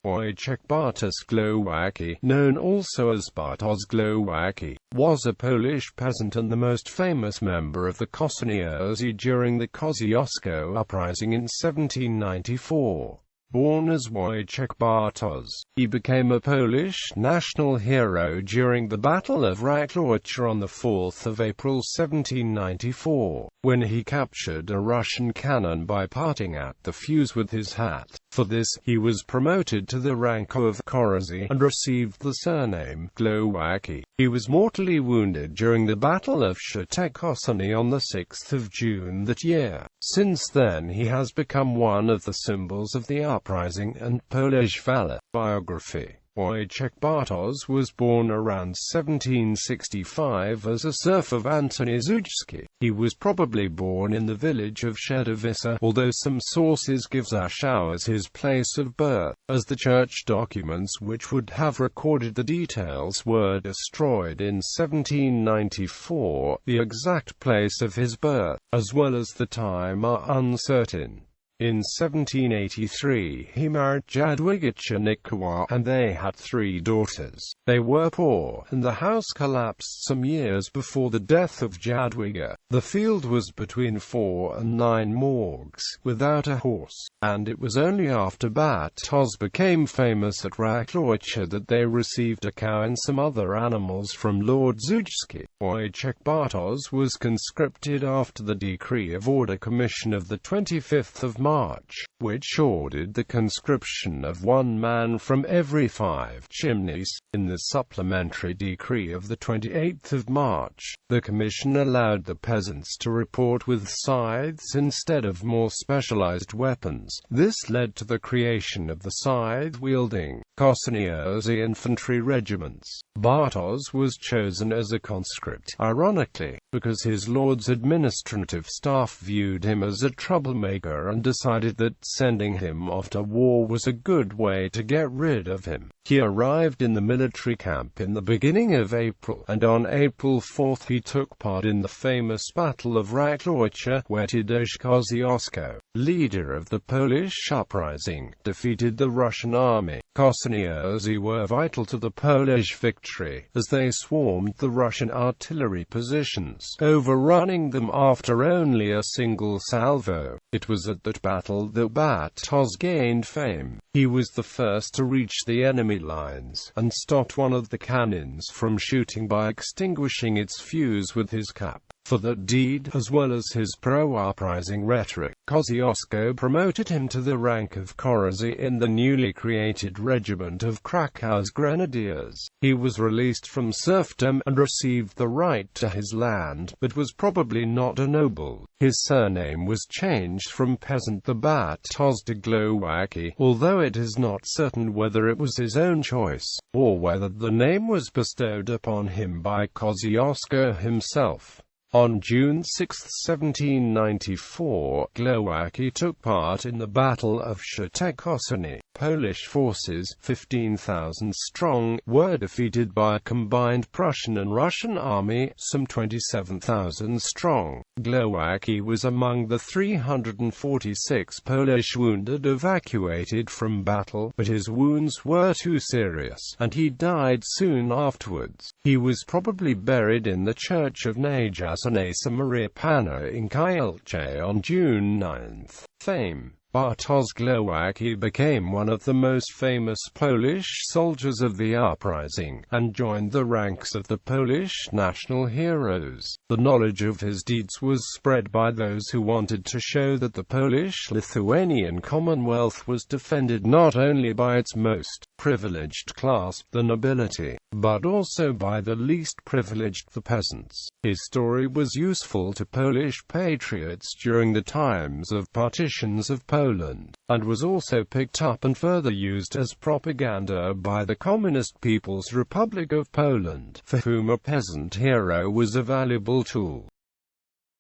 Wojciech Bartosz Głowacki, known also as Bartosz Głowacki, was a Polish peasant and the most famous member of the kosynierzy during the Kościuszko Uprising in 1794. Born as Wojciech Bartos, he became a Polish national hero during the Battle of Racławice on 4 April 1794, when he captured a Russian cannon by parting at the fuse with his hat. For this, he was promoted to the rank of chorąży and received the surname Głowacki. He was mortally wounded during the Battle of Szczekociny on 6 June that year. Since then he has become one of the symbols of the uprising and Polish valor. Biography. Wojciech Bartos was born around 1765 as a serf of Antoni Żuczewski. He was probably born in the village of Szczekociny, although some sources give Zaszow as his place of birth, as the church documents which would have recorded the details were destroyed in 1794. The exact place of his birth, as well as the time, are uncertain. In 1783 he married Jadwiga Chernykowa, and they had 3 daughters. They were poor, and the house collapsed some years before the death of Jadwiga. The field was between 4 and 9 morgues, without a horse, and it was only after Bartos became famous at Racławice that they received a cow and some other animals from Lord Żuczewski. Wojciech Bartos was conscripted after the decree of Order Commission of the 25th of March, which ordered the conscription of 1 man from every 5 chimneys. In the supplementary decree of the 28th of March, the commission allowed the peasants to report with scythes instead of more specialized weapons. This led to the creation of the scythe-wielding kosynierzy infantry regiments. Bartos was chosen as a conscript, ironically, because his lord's administrative staff viewed him as a troublemaker and decided that sending him off to war was a good way to get rid of him. He arrived in the military camp in the beginning of April, and on April 4 he took part in the famous Battle of Racławice, where Tadeusz Kościuszko, leader of the Polish uprising, defeated the Russian army. Kosynierzy were vital to the Polish victory, as they swarmed the Russian artillery positions, overrunning them after only a single salvo. It was at that battle that Bartos gained fame. He was the first to reach the enemy lines, and stopped one of the cannons from shooting by extinguishing its fuse with his cap. For that deed, as well as his pro-uprising rhetoric, Kościuszko promoted him to the rank of chorąży in the newly created regiment of Krakow's Grenadiers. He was released from serfdom and received the right to his land, but was probably not a noble. His surname was changed from peasant to Bartos Głowacki, although it is not certain whether it was his own choice, or whether the name was bestowed upon him by Kościuszko himself. On June 6, 1794, Głowacki took part in the Battle of Szczekociny. Polish forces, 15,000 strong, were defeated by a combined Prussian and Russian army, some 27,000 strong. Głowacki was among the 346 Polish wounded evacuated from battle, but his wounds were too serious, and he died soon afterwards. He was probably buried in the church of Najasonesa Maria Panna in Kielce on June 9. Fame. Bartosz Głowacki became one of the most famous Polish soldiers of the uprising, and joined the ranks of the Polish national heroes. The knowledge of his deeds was spread by those who wanted to show that the Polish-Lithuanian Commonwealth was defended not only by its most privileged class, the nobility, but also by the least privileged, the peasants. His story was useful to Polish patriots during the times of partitions of Poland, and was also picked up and further used as propaganda by the Communist People's Republic of Poland, for whom a peasant hero was a valuable tool.